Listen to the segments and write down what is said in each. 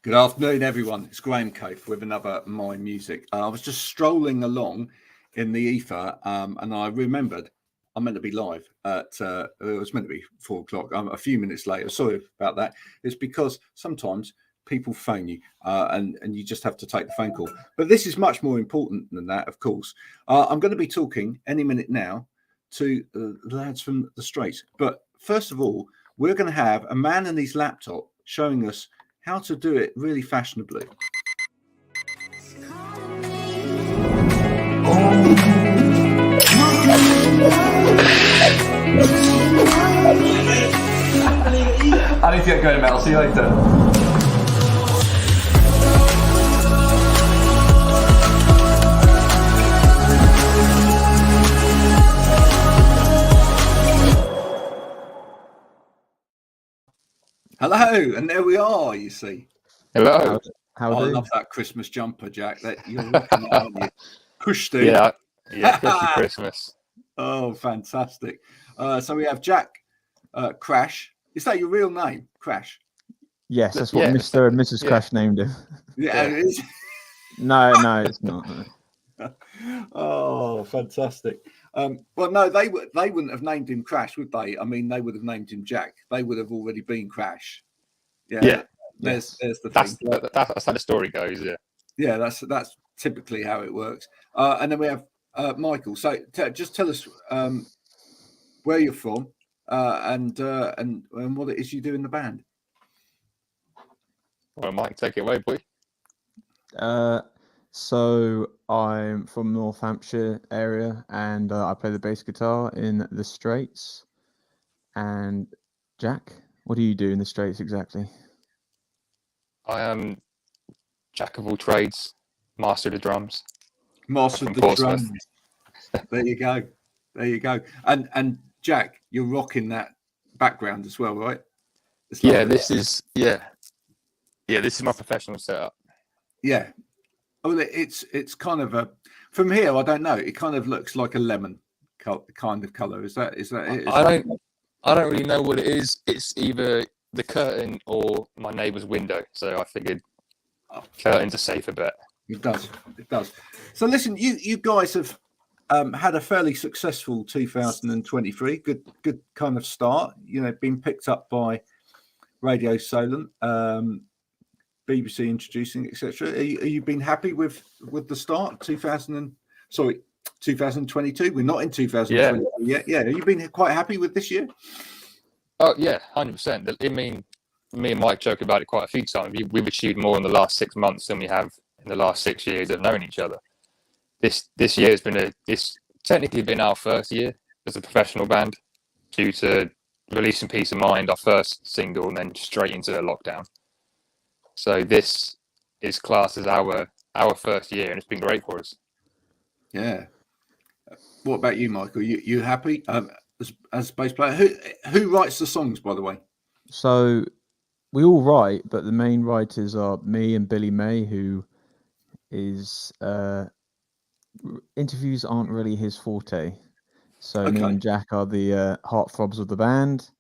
Good afternoon, everyone. It's Graham Coath with another My Music. I was just strolling along in the ether, and I remembered I'm meant to be live at. It was meant to be 4 o'clock. I'm a few minutes later. Sorry about that. It's because sometimes people phone you, and you just have to take the phone call. But this is much more important than that, of course. I'm going to be talking any minute now to the lads from the Straits. But first of all, we're going to have a man and his laptop showing us how to do it really fashionably. I need to get going, Mel. See you later. Hello, and there we are, you see. Hello. I love that Christmas jumper, Jack. That you're looking at, aren't you? Kushti. Yeah, Christmas, Christmas. Oh, fantastic. So we have Jack Crash. Is that your real name, Crash? Yes, that's what Mr. and Mrs. Crash named him. Yeah, it is. No, it's not. No. Oh, fantastic. Well, no, they wouldn't have named him Crash, would they? I mean, they would have named him Jack. They would have already been Crash. Yeah. There's the thing. That's how the story goes. Yeah, that's typically how it works. And then we have Michael. So just tell us where you're from and what it is you do in the band. Well, Mike, take it away, boy. So I'm from North Hampshire area, and I play the bass guitar in the Straits. And Jack, what do you do in the Straits exactly? I am jack of all trades, master of the drums. Master of the drums. There you go. And Jack, you're rocking that background as well, right? This is my professional setup. Yeah. Well, it's kind of a, from here, I don't know. It kind of looks like a lemon kind of color. Is that it? I don't really know what it is. It's either the curtain or my neighbour's window. So I figured curtain's a safer bet. It does. So listen, you guys have had a fairly successful 2023. Good kind of start. You know, been picked up by Radio Solent. BBC introducing, etc. Are you been happy with the start? 2022. We're not in 2022 yet. Yeah. Have you been quite happy with this year? Oh yeah, 100%. I mean, me and Mike joke about it quite a few times. We've achieved more in the last 6 months than we have in the last 6 years of knowing each other. This year has been it's technically been our first year as a professional band due to releasing Peace of Mind, our first single, and then straight into lockdown. So this is classed as our first year, and it's been great for us. Yeah. What about you, Michael? You happy as bass player? Who writes the songs, by the way? So we all write, but the main writers are me and Billy May, who is interviews aren't really his forte. So me and Jack are the heartthrobs of the band.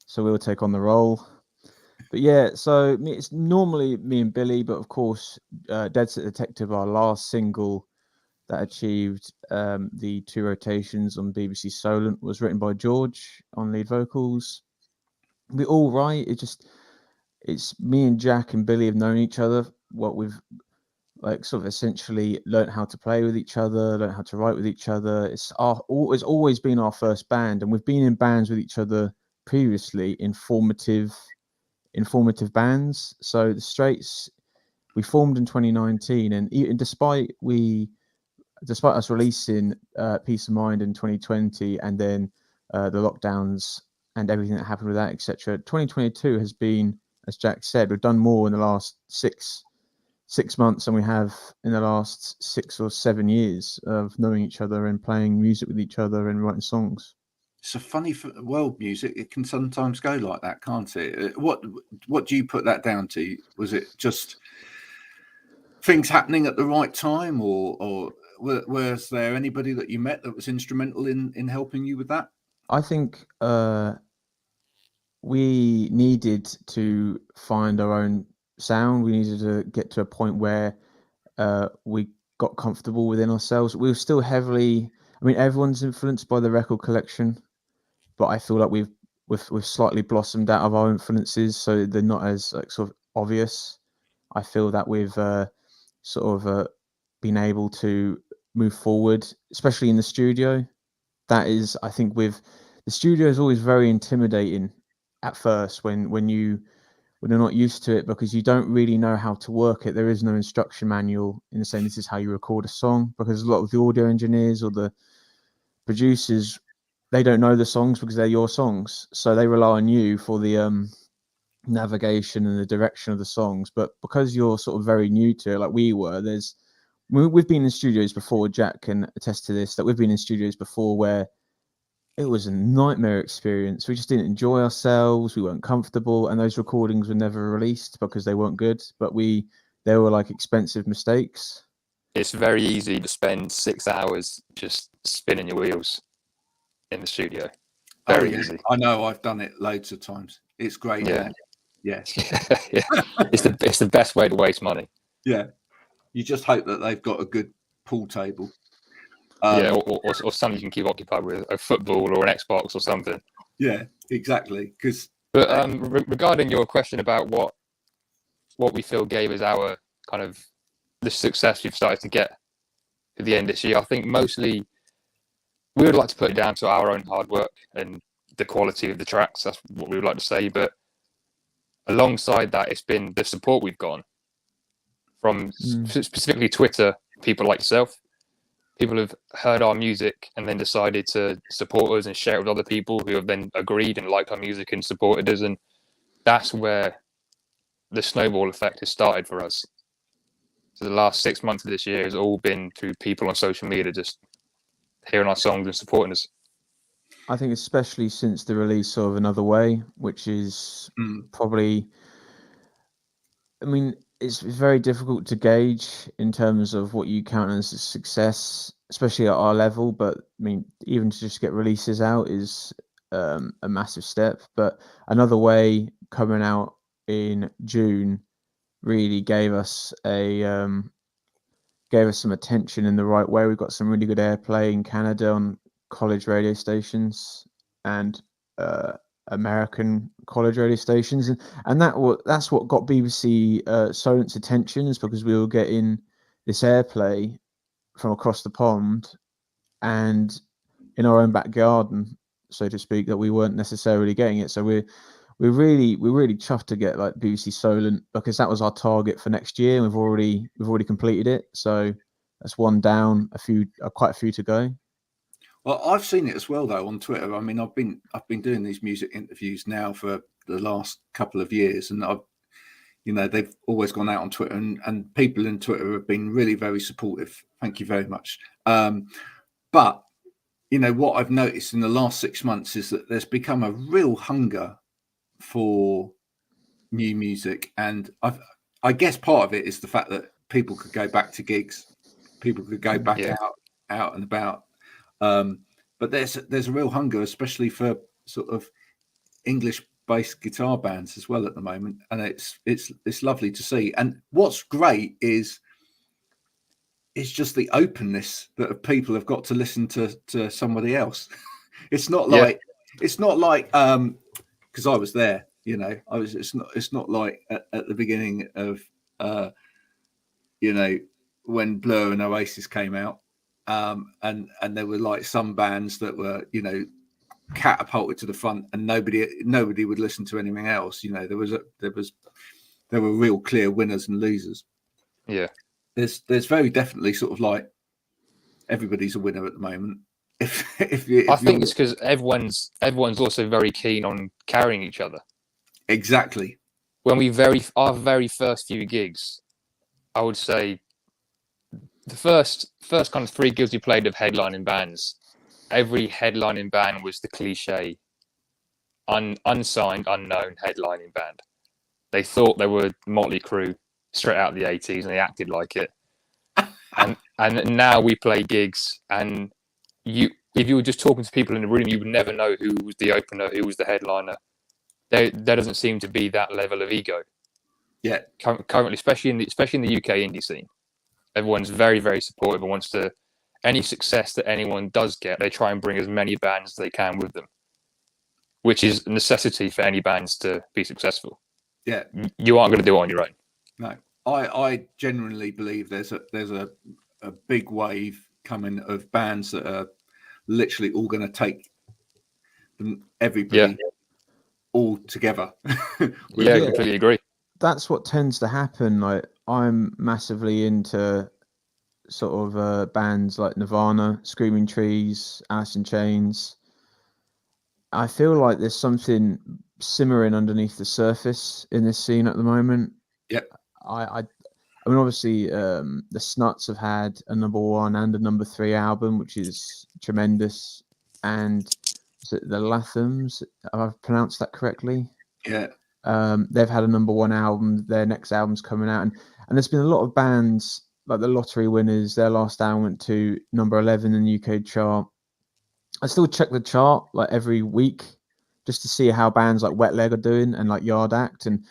So we'll take on the role. But yeah, so it's normally me and Billy, but of course, Dead Set Detective, our last single that achieved the 2 rotations on BBC Solent, was written by George on lead vocals. We all write. It's me and Jack and Billy have known each other. What we've sort of essentially learned how to play with each other, learned how to write with each other. It's always been our first band, and we've been in bands with each other previously, informative bands. So the Straits, we formed in 2019, and despite us releasing Peace of Mind in 2020, and then the lockdowns and everything that happened with that, etc., 2022 has been, as Jack said, we've done more in the last six months than we have in the last 6 or 7 years of knowing each other and playing music with each other and writing songs. It's a funny world, music. It can sometimes go like that, can't it? What do you put that down to? Was it just things happening at the right time, or was there anybody that you met that was instrumental in helping you with that? I think we needed to find our own sound. We needed to get to a point where we got comfortable within ourselves. We were still heavily, I mean, everyone's influenced by the record collection, but I feel like we've slightly blossomed out of our influences, so they're not as like sort of obvious. I feel that we've been able to move forward, especially in the studio. That is, I think, with the studio is always very intimidating at first when you're not used to it, because you don't really know how to work it. There is no instruction manual in saying this is how you record a song, because a lot of the audio engineers or the producers, they don't know the songs because they're your songs, so they rely on you for the navigation and the direction of the songs. But because you're sort of very new to it, like we were, we've been in studios before. Jack can attest to this, that we've been in studios before where it was a nightmare experience. We just didn't enjoy ourselves. We weren't comfortable, and those recordings were never released because they weren't good. But they were like expensive mistakes. It's very easy to spend 6 hours just spinning your wheels in the studio. Very easy. I know, I've done it loads of times. It's great. Yeah. Yeah. Yeah. It's the best way to waste money. Yeah. You just hope that they've got a good pool table. Or something you can keep occupied with, a football or an Xbox or something. Yeah, exactly. But regarding your question about what we feel gave us our kind of the success we've started to get at the end of this year, I think mostly we would like to put it down to our own hard work and the quality of the tracks. That's what we would like to say. But alongside that, it's been the support we've gotten from specifically Twitter, people like yourself. People have heard our music and then decided to support us and share it with other people who have then agreed and liked our music and supported us. And that's where the snowball effect has started for us. So the last 6 months of this year has all been through people on social media just hearing our songs and supporting us. I think especially since the release of Another Way, which is probably, I mean, it's very difficult to gauge in terms of what you count as a success, especially at our level. But I mean, even to just get releases out is a massive step. But Another Way coming out in June really gave us some attention in the right way. We've got some really good airplay in Canada on college radio stations and American college radio stations, and that's what got BBC Solent's attention, is because we were getting this airplay from across the pond and in our own back garden, so to speak, that we weren't necessarily getting it. So we're really chuffed to get like BBC Solent, because that was our target for next year, and we've already completed it. So that's one down, quite a few to go. Well, I've seen it as well, though, on Twitter. I mean, I've been doing these music interviews now for the last couple of years, and they've always gone out on Twitter, and people in Twitter have been really very supportive. Thank you very much. But what I've noticed in the last 6 months is that there's become a real hunger for new music, and I guess part of it is the fact that people could go back to gigs, people could go back out and about. But there's a real hunger, especially for sort of English-based guitar bands as well at the moment, and it's lovely to see. And what's great is just the openness that people have got to listen to somebody else. It's not like because I was there, It's not like at the beginning of when Blur and Oasis came out. And there were like some bands that were, catapulted to the front, and nobody would listen to anything else. There were real clear winners and losers. Yeah, there's very definitely sort of like everybody's a winner at the moment. I think it's because everyone's also very keen on carrying each other. Exactly. When our very first few gigs, I would say the first kind of 3 gigs we played of headlining bands, every headlining band was the cliche unsigned, unknown headlining band. They thought they were Motley Crue straight out of the 80s, and they acted like it. And now we play gigs, and if you were just talking to people in the room, you would never know who was the opener, who was the headliner. There doesn't seem to be that level of ego. Yeah. Currently, especially in the UK indie scene, everyone's very, very supportive and wants to. Any success that anyone does get, they try and bring as many bands as they can with them, which is a necessity for any bands to be successful. Yeah. You aren't going to do it on your own. No, I genuinely believe there's a big wave coming of bands that are literally all going to take everybody all together. Yeah, I completely agree. That's what tends to happen. Like, I'm massively into sort of bands like Nirvana, Screaming Trees, Alice in Chains. I feel like there's something simmering underneath the surface in this scene at the moment. Yep. I mean, obviously, the Snuts have had a #1 and a #3 album, which is tremendous. And is it the Lathams? Have I pronounced that correctly? Yeah. They've had a #1 album. Their next album's coming out, and there's been a lot of bands like the Lottery Winners. Their last album went to #11 in the UK chart. I still check the chart like every week just to see how bands like Wet Leg are doing and like Yard Act, and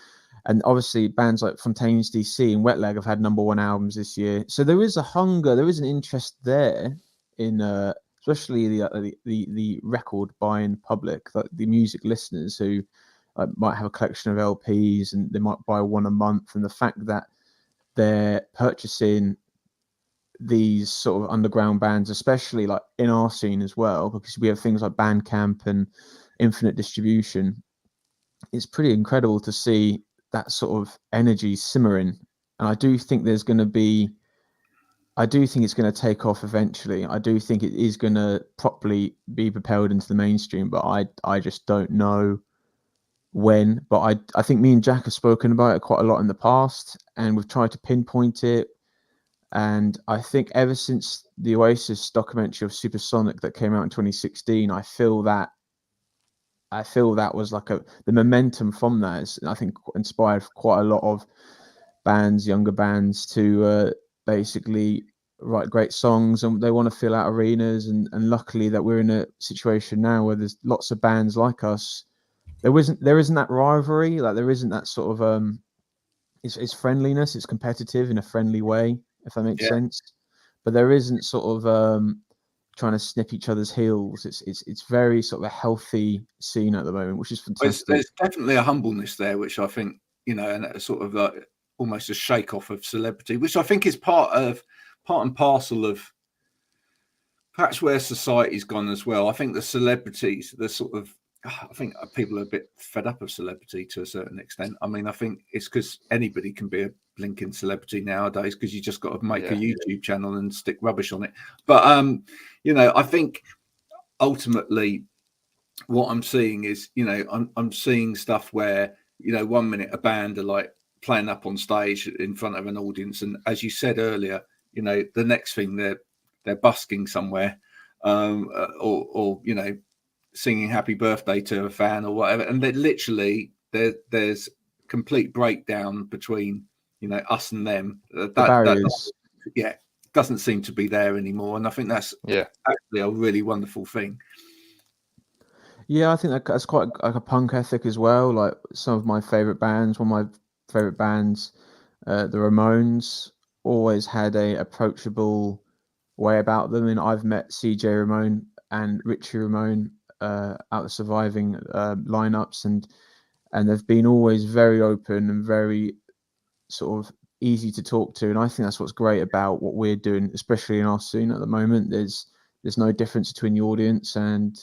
obviously bands like Fontaine's DC and Wet Leg have had #1 albums this year. So there is a hunger, there is an interest there in especially the record buying public, like the music listeners who might have a collection of LPs and they might buy one a month, and the fact that they're purchasing these sort of underground bands, especially like in our scene as well, because we have things like Bandcamp and infinite distribution. It's pretty incredible to see that sort of energy simmering, and I do think it's going to take off eventually. I do think it is going to properly be propelled into the mainstream, but I just don't know when. But I think me and Jack have spoken about it quite a lot in the past, and we've tried to pinpoint it. And I think ever since the Oasis documentary of Supersonic that came out in 2016, I feel that was like the momentum from that is, I think, inspired quite a lot of bands, younger bands, to basically write great songs, and they want to fill out arenas. And luckily that we're in a situation now where there's lots of bands like us. There isn't that rivalry, like there isn't that sort of it's friendliness, it's competitive in a friendly way, if that makes sense. But there isn't sort of trying to snip each other's heels. It's very sort of a healthy scene at the moment, which is fantastic. There's definitely a humbleness there, which I think, and a sort of like almost a shake off of celebrity, which I think is part and parcel of perhaps where society's gone as well. I think the celebrities, I think people are a bit fed up of celebrity to a certain extent. I mean, I think it's because anybody can be a blinking celebrity nowadays, because you just got to make a YouTube channel and stick rubbish on it. But I think ultimately what I'm seeing is, I'm seeing stuff where, 1 minute a band are like playing up on stage in front of an audience, and as you said earlier, the next thing they're busking somewhere, or singing happy birthday to a fan or whatever, and they literally there's complete breakdown between us and them. Barriers. Doesn't seem to be there anymore, and I think that's actually a really wonderful thing. Yeah, I think that's quite like a punk ethic as well. Like some of my favorite bands, one of my favorite bands, the Ramones, always had a approachable way about them. And I've met CJ Ramone and Richie Ramone out of surviving lineups, and they've been always very open and very sort of easy to talk to. And I think that's what's great about what we're doing, especially in our scene at the moment. There's no difference between the audience and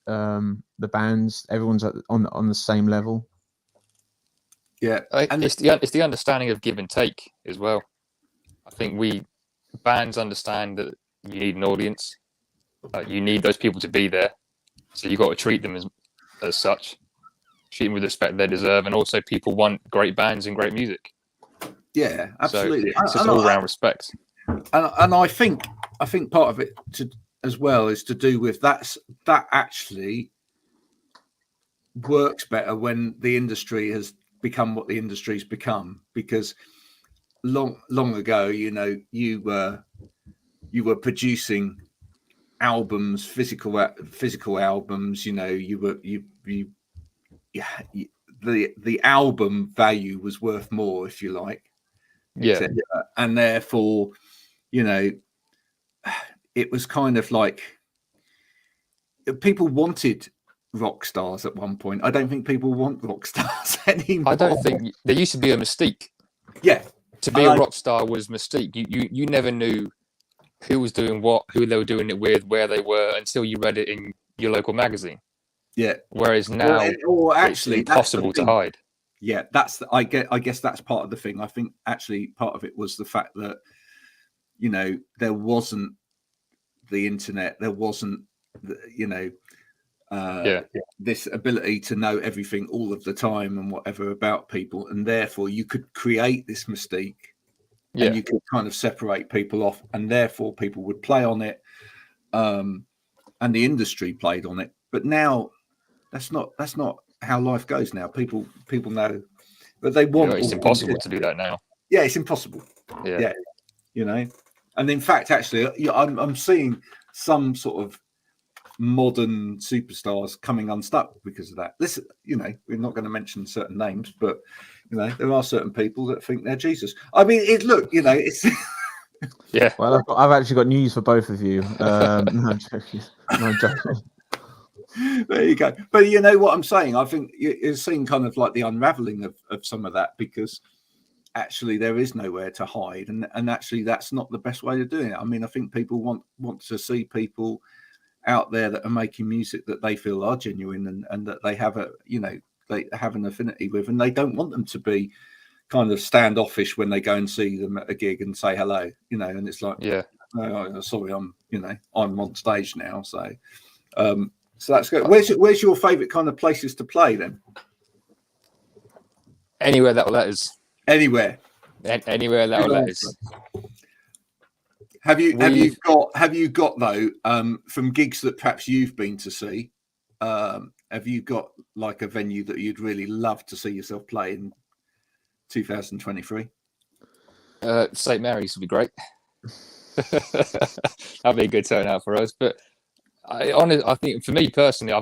the bands. Everyone's on the same level. Yeah, and it's the understanding of give and take as well. I think bands understand that you need an audience. You need those people to be there, so you got to treat them as such. Treat them with the respect they deserve, and also people want great bands and great music. Yeah, absolutely. So it's just all round respect. And I think part of it as well is to do with that actually works better when the industry has become what the industry's become, because long ago, you were producing albums, physical albums. the album value was worth more, if you like. Yeah. And therefore, you know, it was kind of like people wanted rock stars at one point. I don't think people want rock stars anymore. I don't think there used to be a mystique. Yeah. To be a rock star was mystique. You never knew who was doing what, who they were doing it with, where they were, until you read it in your local magazine. Yeah. Whereas now, or actually, it's impossible to hide. Yeah, I guess that's part of the thing. I think actually part of it was the fact that, you know, there wasn't the internet, there wasn't, you know, this ability to know everything all of the time and whatever about people, and therefore you could create this mystique. Yeah. And you could kind of separate people off, and therefore people would play on it, and the industry played on it. But now that's not how life goes now. People know, but they want. It's impossible to do that now. Yeah, it's impossible. Yeah, you know. And in fact, actually, I'm seeing some sort of modern superstars coming unstuck because of that. Listen, you know, we're not going to mention certain names, but you know, there are certain people that think they're Jesus. I mean, look, you know, it's yeah. Well, I've actually got news for both of you. No, I'm joking. No, I'm joking. There you go. But you know what I'm saying? I think you're seeing kind of like the unraveling of some of that, because actually there is nowhere to hide, and actually that's not the best way of doing it. I mean, I think people want to see people out there that are making music that they feel are genuine and that they have they have an affinity with, and they don't want them to be kind of standoffish when they go and see them at a gig and say hello, you know, and it's like, oh, sorry, I'm on stage now, so so that's good. Where's your favorite kind of places to play then? Anywhere that will let us. Anywhere that will let us. Have you got though, from gigs that perhaps you've been to see, have you got like a venue that you'd really love to see yourself play in 2023? St. Mary's would be great. That'd be a good turnout for us. But I think for me personally,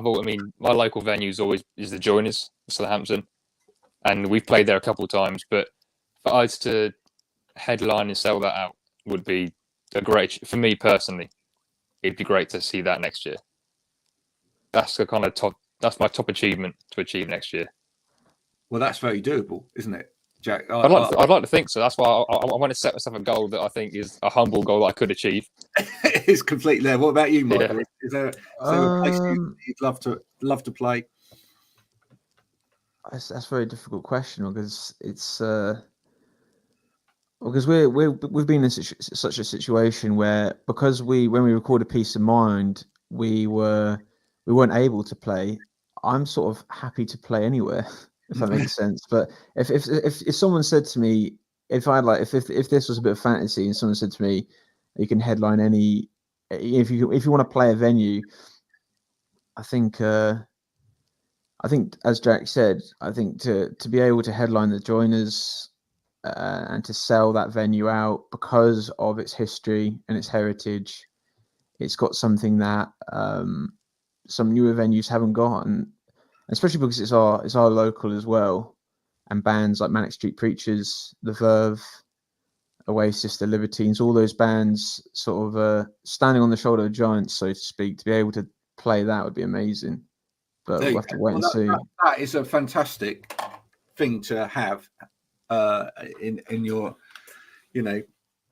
my local venue is the Joiners, Southampton, and we've played there a couple of times. But for us to headline and sell that out would be for me personally. It'd be great to see that next year. That's the kind of that's my top achievement to achieve next year. Well, that's very doable, isn't it, Jack? I'd like to think so. That's why I want to set myself a goal that I think is a humble goal that I could achieve. It's completely there. What about you, Michael? Yeah. Is there a place you'd love to play? That's a very difficult question, because it's because we've been in such a situation where, because when we recorded Peace of Mind, we weren't able to play. I'm sort of happy to play anywhere, if that makes sense. But if someone said to me, if this was a bit of fantasy and someone said to me, you can headline any, if you want to play a venue, I think as Jack said, I think to be able to headline the Joiners and to sell that venue out because of its history and its heritage, it's got something that some newer venues haven't got, and especially because it's our local as well, and bands like Manic Street Preachers, The Verve, Oasis, The Libertines, all those bands sort of standing on the shoulder of giants, so to speak. To be able to play that would be amazing, but we'll have to wait and see. That is a fantastic thing to have in your, you know,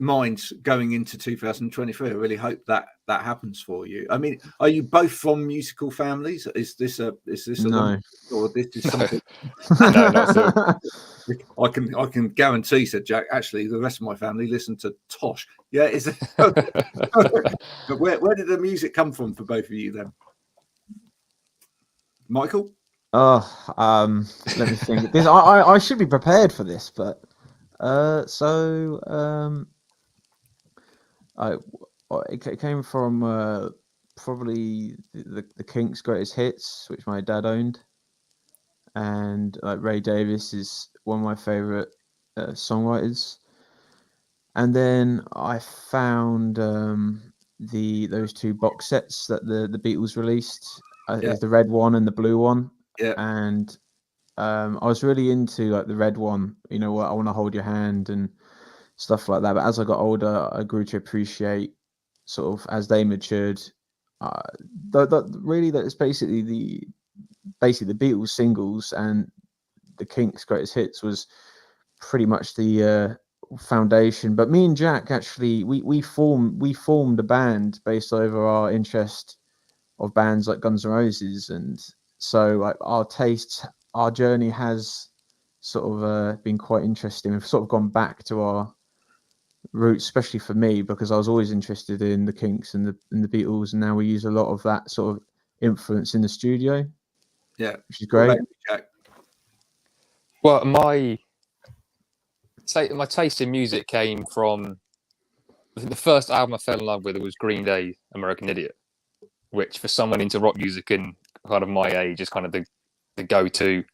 minds going into 2023. I really hope that happens for you. I mean, are you both from musical families? Is this a no, or this is something? No, not so. I can guarantee, said Jack, actually the rest of my family listen to Tosh. Yeah, is it? But where did the music come from for both of you then? Michael? Oh, let me think. I should be prepared for this, but it came from probably the Kinks' greatest hits, which my dad owned, and like Ray Davies is one of my favorite songwriters. And then I found those two box sets that the Beatles released. There's the red one and the blue one. Yeah. And I was really into like the red one, you know, what I want to hold your hand and stuff like that. But as I got older, I grew to appreciate sort of as they matured. Really, that is basically the Beatles singles and the Kinks' greatest hits was pretty much the foundation. But me and Jack actually we formed a band based over our interest of bands like Guns N' Roses, and so like our journey has sort of been quite interesting. We've sort of gone back to our roots, especially for me, because I was always interested in the Kinks and the Beatles, and now we use a lot of that sort of influence in the studio. Yeah, which is great. What about you, Jack? Well, my taste in music came from, I think the first album I fell in love with was Green Day, American Idiot, which for someone into rock music and kind of my age is kind of the go-to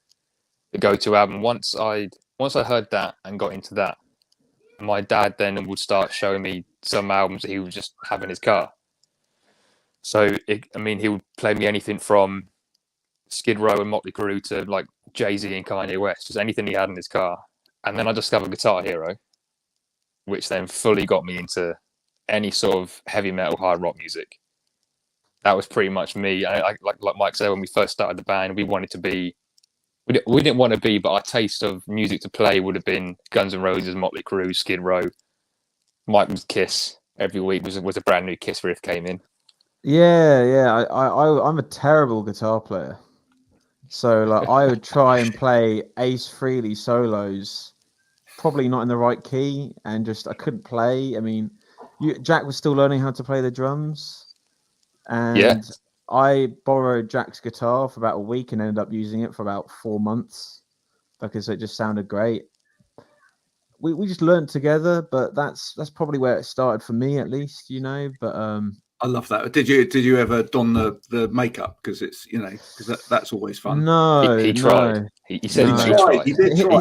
album. Once I heard that and got into that, my dad then would start showing me some albums that he would just have in his car. So he would play me anything from Skid Row and Motley Crue to like Jay-Z and Kanye West, just anything he had in his car. And then I discovered Guitar Hero, which then fully got me into any sort of heavy metal, hard rock music. That was pretty much me. Like Mike said, when we first started the band, we didn't want to be, but our taste of music to play would have been Guns N' Roses, Motley Crue, Skid Row. Mike was Kiss. Every week was a brand new Kiss riff came in. Yeah. I'm a terrible guitar player. So like I would try and play Ace Frehley solos, probably not in the right key, and just I couldn't play. I mean, Jack was still learning how to play the drums, and I borrowed Jack's guitar for about a week and ended up using it for about 4 months because it just sounded great. We just learned together, but that's probably where it started for me, at least, you know. But I love that. Did you ever don the makeup? Because it's that's always fun. No, he tried. No. He said No. he tried. He did try.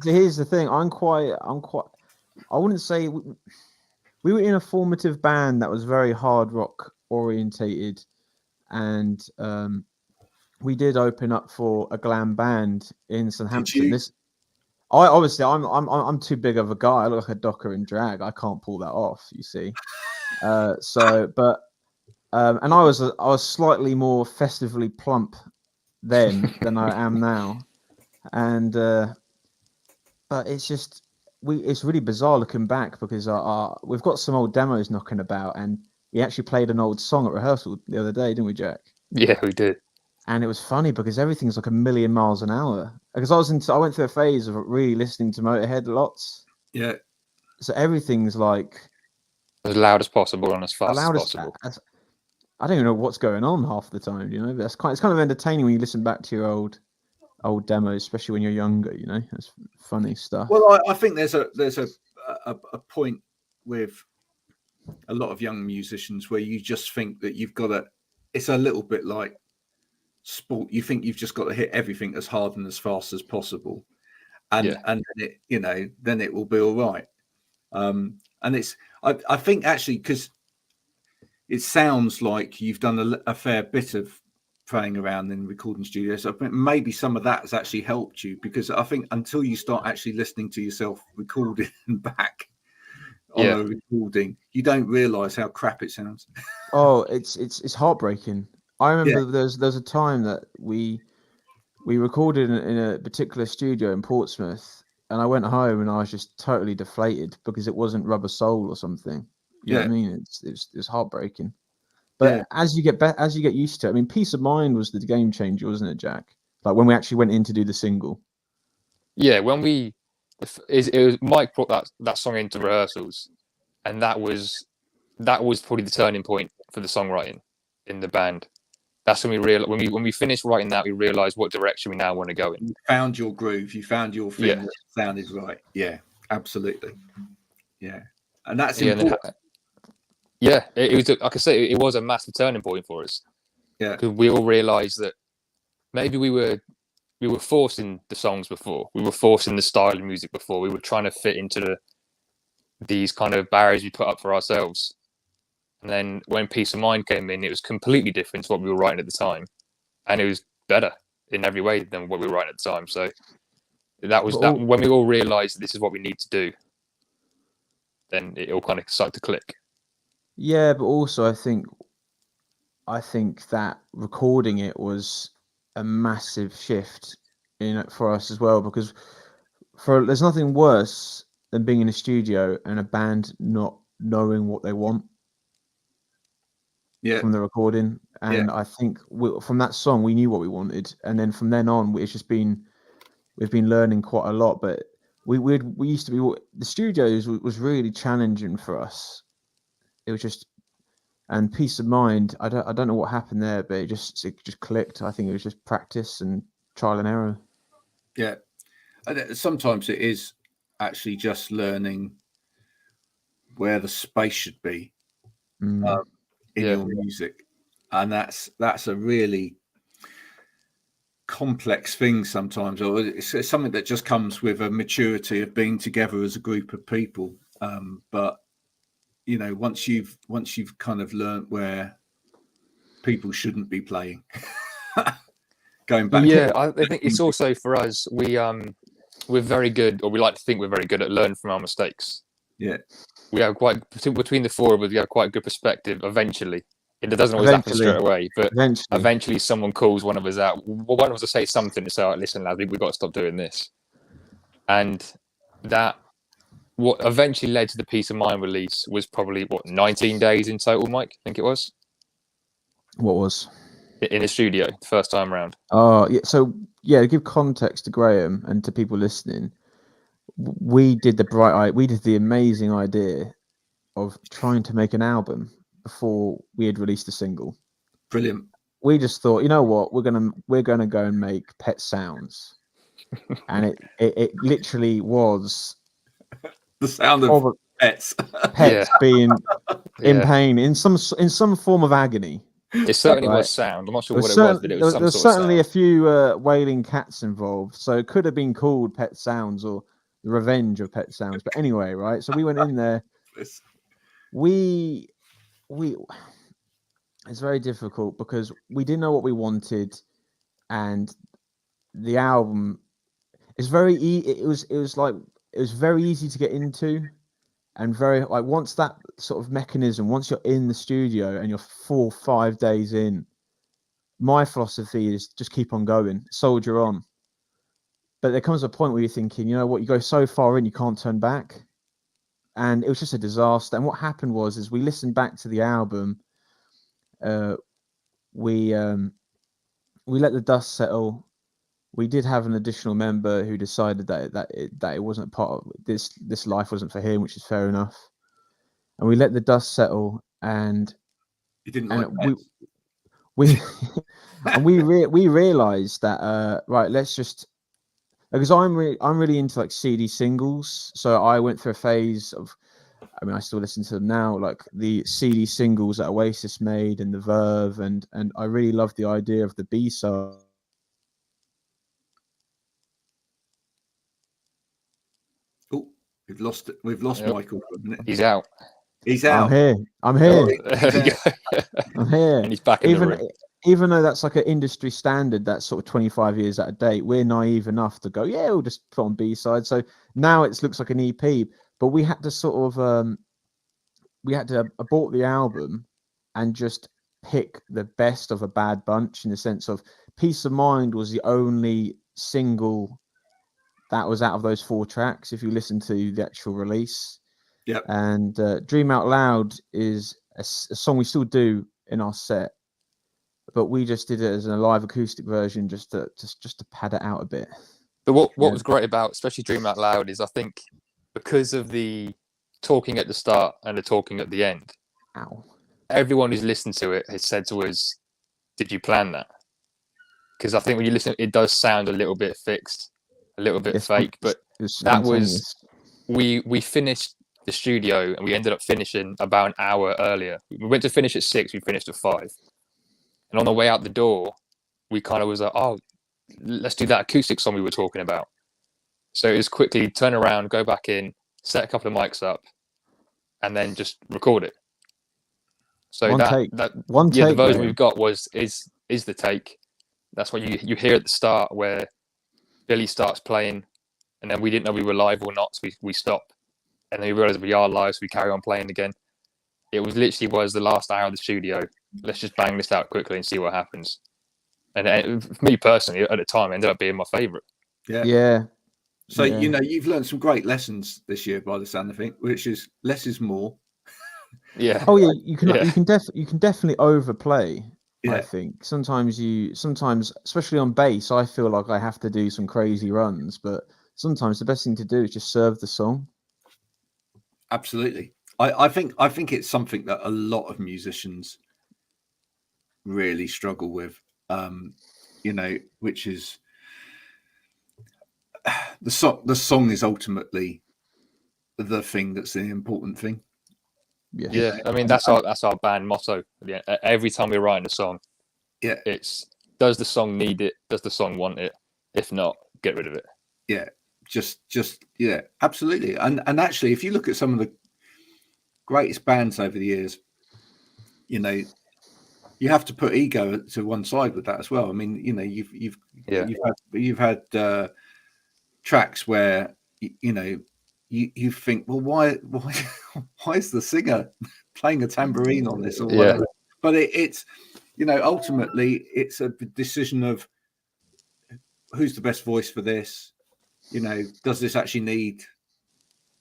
Here's the thing. I'm quite. I wouldn't say we were in a formative band that was very hard rock orientated, and we did open up for a glam band in Southampton. I'm too big of a guy. I look like a docker in drag. I can't pull that off. You see. And I was slightly more festively plump then than I am now, and but it's just it's really bizarre looking back because we've got some old demos knocking about, and we actually played an old song at rehearsal the other day, didn't we, Jack? Yeah, we did. And it was funny because everything's like a million miles an hour. Because I went through a phase of really listening to Motorhead lots. Yeah. So everything's like as loud as possible and as fast as possible. I don't even know what's going on half the time, you know. But it's kind of entertaining when you listen back to your old demos, especially when you're younger. You know, it's funny stuff. Well, I think there's a point with a lot of young musicians where you just think that you've got to. It's a little bit like sport. You think you've just got to hit everything as hard and as fast as possible, and then then it will be all right. And I think actually because it sounds like you've done a fair bit of playing around in recording studios. I think maybe some of that has actually helped you, because I think until you start actually listening to yourself recording back on a recording, you don't realise how crap it sounds. Oh, it's heartbreaking. I remember there's a time that we recorded in a particular studio in Portsmouth, and I went home and I was just totally deflated because it wasn't Rubber Soul or something. You know what I mean? It's heartbreaking. But as you get used to it, I mean, Peace of Mind was the game changer, wasn't it, Jack? Like when we actually went in to do the single. Yeah, when it was Mike brought that song into rehearsals, and that was probably the turning point for the songwriting in the band. That's when we realized when we finished writing that, we realized what direction we now want to go in. You found your groove. You found your thing that sounded right. Yeah, absolutely. Yeah, and that's important. It was, like I say, it was a massive turning point for us. Yeah, because we all realised that maybe we were forcing the songs before, we were forcing the style of music before, we were trying to fit into these kind of barriers we put up for ourselves. And then when Peace of Mind came in, it was completely different to what we were writing at the time, and it was better. in every way than what we were writing at the time. So that was But that all- when we all realised this is what we need to do, then it all kind of started to click. Yeah, but also I think that recording it was a massive shift for us as well, because there's nothing worse than being in a studio and a band not knowing what they want Yeah. from the recording. And I think from that song we knew what we wanted, and then from then on we've been learning quite a lot. But we used to be, the studios was really challenging for us. It was just, and Peace of Mind, I don't know what happened there, but it just clicked. I think it was just practice and trial and error. Yeah. And sometimes it is actually just learning where the space should be in your music, and that's a really complex thing sometimes, or it's something that just comes with a maturity of being together as a group of people. But you know, once you've kind of learnt where people shouldn't be playing, going back. Yeah, I think it's also for us. We're very good, or we like to think we're very good at learning from our mistakes. Yeah, we have quite, between the four of us, we have quite a good perspective. Eventually, it doesn't always happen straight away, but eventually someone calls one of us out. Well, one of us will say something to say, "Oh, listen, lads, we've got to stop doing this," and that. What eventually led to the Peace of Mind release was probably 19 days in total, Mike. I think it was. What was in the studio the first time around? Oh, yeah. So yeah, to give context to Graham and to people listening, we did the amazing idea of trying to make an album before we had released a single. Brilliant. We just thought, you know what, we're gonna go and make Pet Sounds, and it literally was the sound of pets being in pain, in some form of agony. It certainly was sound. I'm not sure what it was, but it was some there's sort of certainly sound. a few wailing cats involved, so it could have been called Pet Sounds or The Revenge of Pet Sounds. But anyway, right? So we went in there. We it's very difficult because we didn't know what we wanted, and the album is it was very easy to get into, and very like once that sort of mechanism, once you're in the studio and you're 4 or 5 days in, my philosophy is just keep on going, soldier on. But there comes a point where you're thinking, you know what, you go so far in, you can't turn back. And it was just a disaster. And what happened was we listened back to the album. We let the dust settle. We did have an additional member who decided that it wasn't part of this life wasn't for him, which is fair enough. And we let the dust settle, and you didn't like we and we realized that right, let's just, because I'm really into like CD singles, so I went through a phase of, I mean, I still listen to them now, like the CD singles that Oasis made and the Verve, and I really love the idea of the B-side. Oh, we've lost Michael for a minute. He's out. He's out. I'm here. I'm here. And he's back in the room. Even though that's like an industry standard, that's sort of 25 years out of date, we're naive enough to go, yeah, we'll just put on B-side. So now it looks like an EP, but we had to sort of abort the album and just pick the best of a bad bunch, in the sense of Peace of Mind was the only single that was out of those 4 tracks, if you listen to the actual release. Yep. And Dream Out Loud is a song we still do in our set, but we just did it as a live acoustic version just to pad it out a bit. But what was great about especially Dream Out Loud is, I think, because of the talking at the start and the talking at the end, everyone who's listened to it has said to us, did you plan that? Because I think when you listen, it does sound a little bit fixed, a little bit fake, but that was, we finished the studio and we ended up finishing about an hour earlier. We went to finish at 6, we finished at 5. And on the way out the door, we kind of was like, oh, let's do that acoustic song we were talking about. So it was quickly turn around, go back in, set a couple of mics up, and then just record it. So the version we've got is the take. That's what you hear at the start where Billy starts playing, and then we didn't know we were live or not, so we stop, and then we realize we are live, so we carry on playing again. It was literally the last hour of the studio. Let's just bang this out quickly and see what happens. And for me personally, at the time, it ended up being my favourite. Yeah. So you've learned some great lessons this year by the sound of it, which is less is more. Yeah. Oh yeah, you can definitely overplay. Yeah. I think sometimes, especially on bass, I feel like I have to do some crazy runs, but sometimes the best thing to do is just serve the song. Absolutely. I think it's something that a lot of musicians really struggle with, which is the song is ultimately the thing that's the important thing. Yeah. I mean, that's our band motto. Yeah. Every time we're writing a song, it's, does the song need it? Does the song want it? If not, get rid of it. Yeah. Just absolutely. And actually, if you look at some of the greatest bands over the years, you have to put ego to one side with that as well. I mean, you've had tracks where you think, well, why is the singer playing a tambourine on this or whatever? But it's ultimately it's a decision of who's the best voice for this. Does this actually need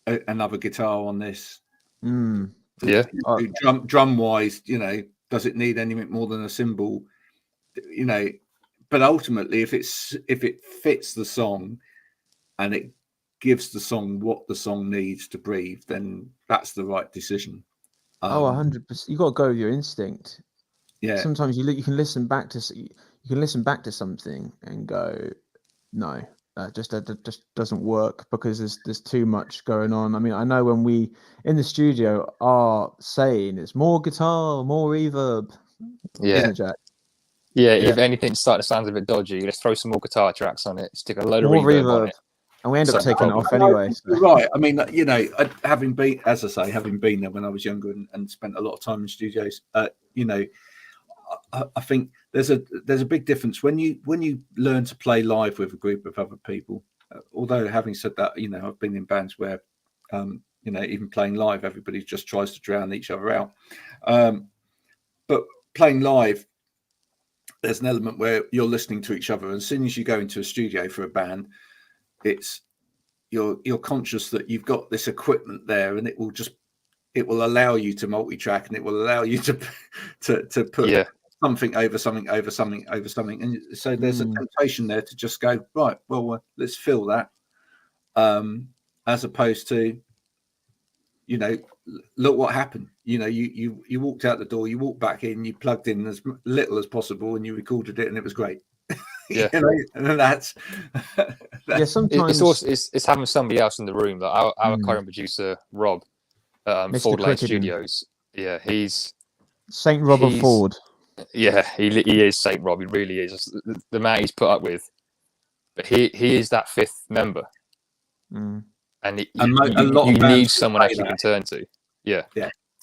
another guitar on this? Drum wise, does it need anything more than a cymbal? But ultimately, if it fits the song and it gives the song what the song needs to breathe, then that's the right decision. 100%. You got to go with your instinct. Yeah. Sometimes you can listen back to something and go, no, that just doesn't work because there's too much going on. I mean, I know when we in the studio are saying it's more guitar, more reverb. Yeah. Isn't it, Jack? Yeah. If anything sounds a bit dodgy, let's throw some more guitar tracks on it, stick a load of reverb on it. And we end up taking it off anyway. So. Right. I mean, having been there when I was younger and spent a lot of time in studios, I think there's a big difference when you learn to play live with a group of other people. Although having said that, I've been in bands where, even playing live, everybody just tries to drown each other out. But playing live, there's an element where you're listening to each other. And as soon as you go into a studio for a band, you're conscious that you've got this equipment there, and it will allow you to multi-track, and it will allow you to put something over something over something over something. And so there's a temptation there to just go, right, well, let's fill that, as opposed to, look what happened. You walked out the door, you walked back in, you plugged in as little as possible, and you recorded it, and it was great. Yeah. And that's sometimes it's having somebody else in the room. Like our current producer Rob, Ford Lane Studios. Yeah, he's Saint Rob of Ford. Yeah, he is Saint Rob. He really is. The man he's put up with, but he is that fifth member, and you need someone else you can turn to. Yeah.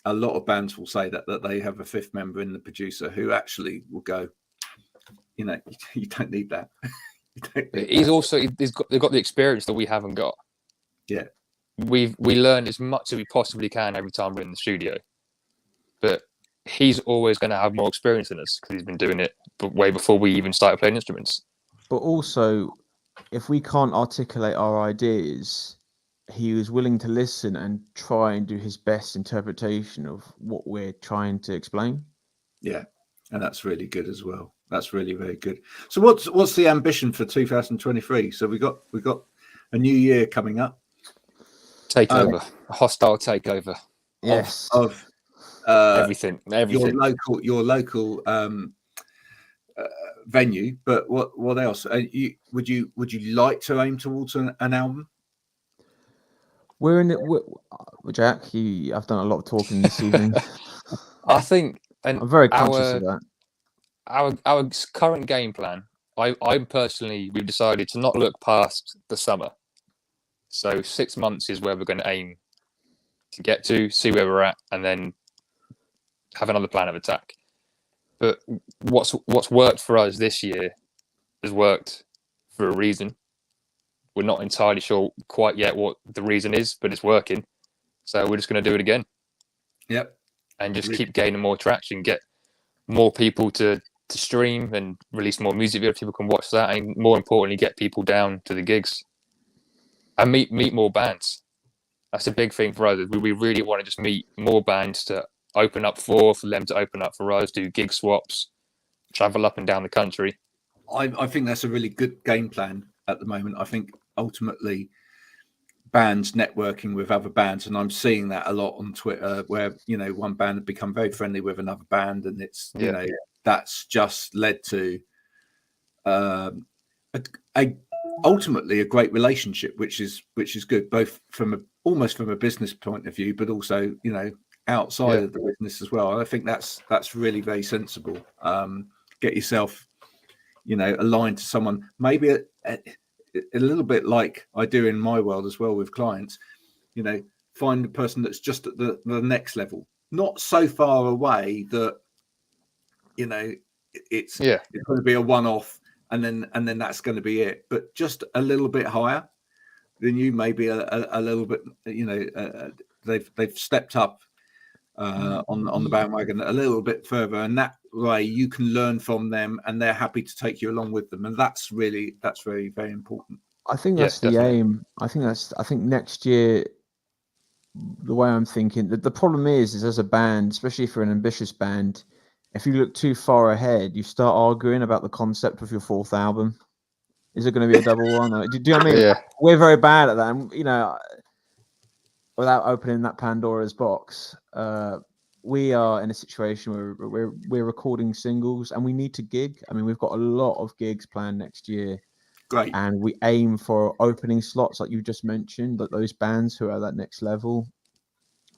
A lot of bands will say that they have a fifth member in the producer who actually will go, you don't need that. They've got the experience that we haven't got. Yeah. We learn as much as we possibly can every time we're in the studio, but he's always going to have more experience than us because he's been doing it way before we even started playing instruments. But also, if we can't articulate our ideas, he was willing to listen and try and do his best interpretation of what we're trying to explain. Yeah, and that's really good as well. That's really, very good. So what's the ambition for 2023? So we got a new year coming up. Takeover, a hostile takeover. Yes. Of everything. Your local venue, but what else? Would you like to aim towards an album? We're in it, Jack. I've done a lot of talking this evening. I think, and I'm very conscious of that. Our current game plan, we've decided to not look past the summer. So 6 months is where we're going to aim to get to, see where we're at, and then have another plan of attack. But what's worked for us this year has worked for a reason. We're not entirely sure quite yet what the reason is, but it's working. So we're just going to do it again. Yep. And just keep gaining more traction, get more people to stream and release more music videos. People can watch that, and more importantly, get people down to the gigs and meet more bands. That's a big thing for us. We really want to just meet more bands to open up for them to open up for us, do gig swaps, travel up and down the country. I think that's a really good game plan at the moment. I think ultimately bands networking with other bands, and I'm seeing that a lot on Twitter, where one band have become very friendly with another band, and it's that's just led to ultimately a great relationship, which is good, both almost from a business point of view, but also outside of the business as well. I think that's really very sensible. Get yourself aligned to someone, maybe a little bit like I do in my world as well with clients. Find the person that's just at the next level, not so far away that it's going to be a one-off and then that's going to be it, but just a little bit higher than you, maybe a little bit. They've stepped up on the bandwagon a little bit further, and that way you can learn from them, and they're happy to take you along with them, and that's very, very important. I think that's the aim. I think next year, the way I'm thinking, the problem is as a band, especially if you're an ambitious band, if you look too far ahead, you start arguing about the concept of your fourth album. Is it going to be a double one? Do you know what I mean? Yeah. We're very bad at that. And, without opening that Pandora's box, we are in a situation where we're recording singles and we need to gig. I mean, we've got a lot of gigs planned next year. Great. And we aim for opening slots, like you just mentioned, like those bands who are at that next level.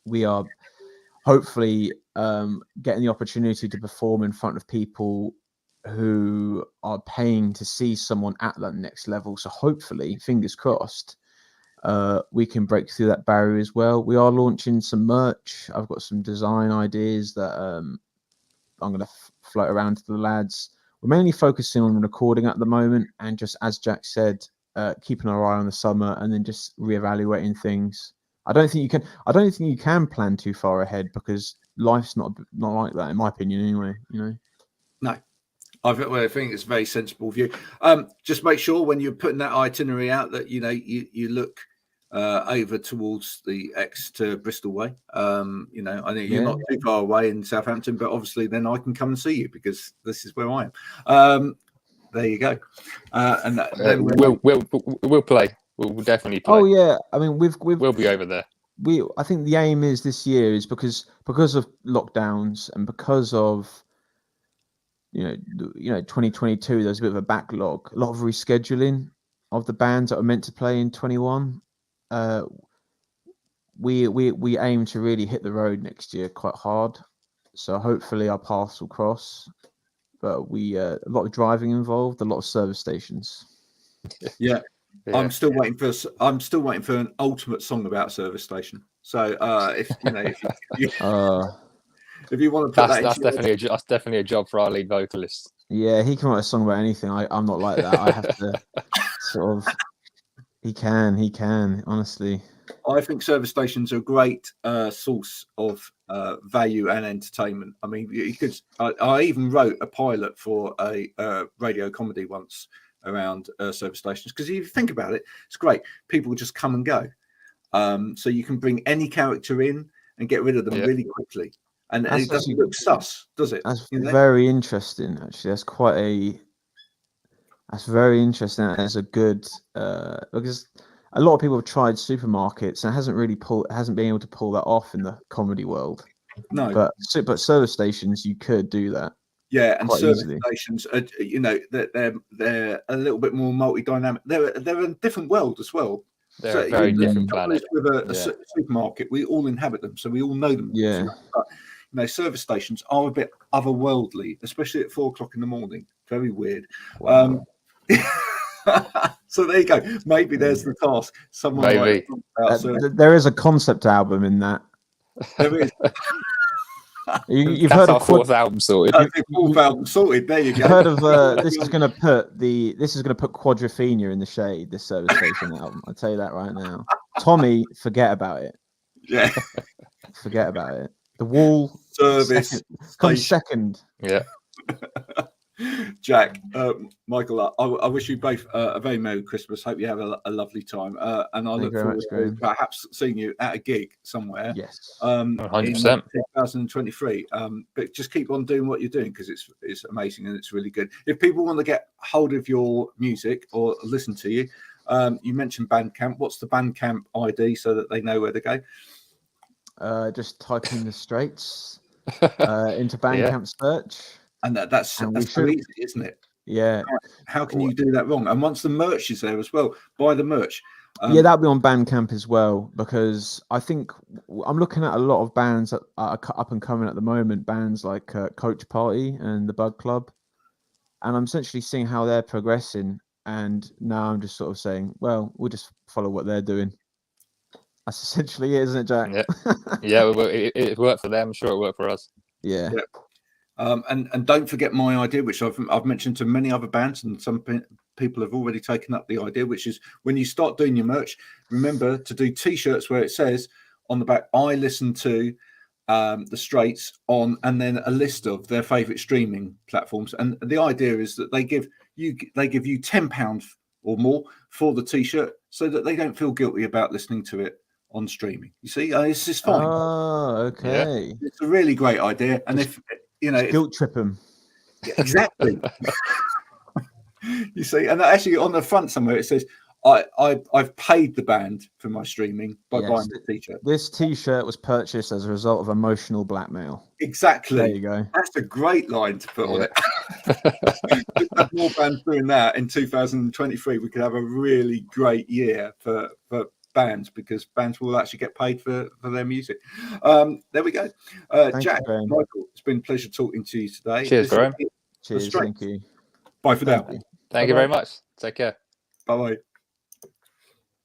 We are hopefully getting the opportunity to perform in front of people who are paying to see someone at that next level. So hopefully, fingers crossed, we can break through that barrier as well. We are launching some merch. I've got some design ideas that I'm going to float around to the lads. We're mainly focusing on recording at the moment, and just as Jack said, keeping our eye on the summer and then just reevaluating things. I don't think you can plan too far ahead, because life's not like that, in my opinion, anyway. No, I think it's a very sensible view. Just make sure when you're putting that itinerary out that you look over towards the Exeter Bristol way. I think you're not too far away in Southampton, but obviously then I can come and see you, because this is where I am. There you go. And then we'll play. We'll definitely play. Oh yeah, I mean we'll be over there. I think the aim is this year is because of lockdowns and because of 2022, there's a bit of a backlog, a lot of rescheduling of the bands that are meant to play in 21. We aim to really hit the road next year quite hard, so hopefully our paths will cross. But a lot of driving involved, a lot of service stations. Yeah. I'm still waiting for an ultimate song about a service station. So if you want to put that's definitely a job for our lead vocalist. Yeah, he can write a song about anything. I'm not like that. I have to sort of. He can honestly. I think service stations are a great source of value and entertainment. I mean, you could. I even wrote a pilot for a radio comedy once around service stations, because if you think about it, it's great. People just come and go, so you can bring any character in and get rid of them really quickly, and it doesn't look sus, does it? That's very interesting. Actually, that's very interesting. That's a good because a lot of people have tried supermarkets and hasn't been able to pull that off in the comedy world. No, but service stations, you could do that. Yeah, and service stations are, they're a little bit more multi-dynamic. They're a different world as well. They're a very different planet. With a supermarket, we all inhabit them, so we all know them. Yeah. But, service stations are a bit otherworldly, especially at 4:00 in the morning. Very weird. Wow. So there you go. Maybe there's the task. There is a concept album in that. There is. You've That's heard our of fourth album sorted. Fourth album sorted. There you go. You've heard of this is going to put Quadrophenia in the shade. This service station album. I'll tell you that right now. Tommy, forget about it. Yeah. Forget about it. The Wall Service comes station. second. Yeah. Jack, Michael, I wish you both a very Merry Christmas. Hope you have a lovely time. And I look forward to perhaps seeing you at a gig somewhere. Yes. 100%. 2023. But just keep on doing what you're doing because it's amazing and it's really good. If people want to get hold of your music or listen to you, you mentioned Bandcamp. What's the Bandcamp ID so that they know where to go? Just type in the Straits into Bandcamp search. And that's so easy, isn't it? Yeah. How can you do that wrong? And once the merch is there as well, buy the merch. Yeah, that'll be on Bandcamp as well, because I think I'm looking at a lot of bands that are up and coming at the moment, bands like Coach Party and the Bug Club. And I'm essentially seeing how they're progressing. And now I'm just sort of saying, well, we'll just follow what they're doing. That's essentially it, isn't it, Jack? Yeah, it worked for them. I'm sure it worked for us. Yeah. And don't forget my idea, which I've mentioned to many other bands, and some people have already taken up the idea, which is when you start doing your merch, remember to do T-shirts where it says on the back, I listen to the Straits on, and then a list of their favourite streaming platforms. And the idea is that they give you £10 or more for the T-shirt, so that they don't feel guilty about listening to it on streaming. You see, it's just fine. Oh, okay. Yeah. It's a really great idea, and if you know, guilt trip them. Exactly. You see, and actually on the front somewhere it says, I've paid the band for my streaming by buying the T-shirt. This T-shirt was purchased as a result of emotional blackmail. Exactly. There you go. That's a great line to put on it. If we have more bands doing that in 2023, we could have a really great year for bands, because bands will actually get paid for their music. There we go. Jack, Michael, it's been a pleasure talking to you today. Cheers, Graham. Cheers, thank you. Bye for now. Thank you very much. Take care. Bye-bye.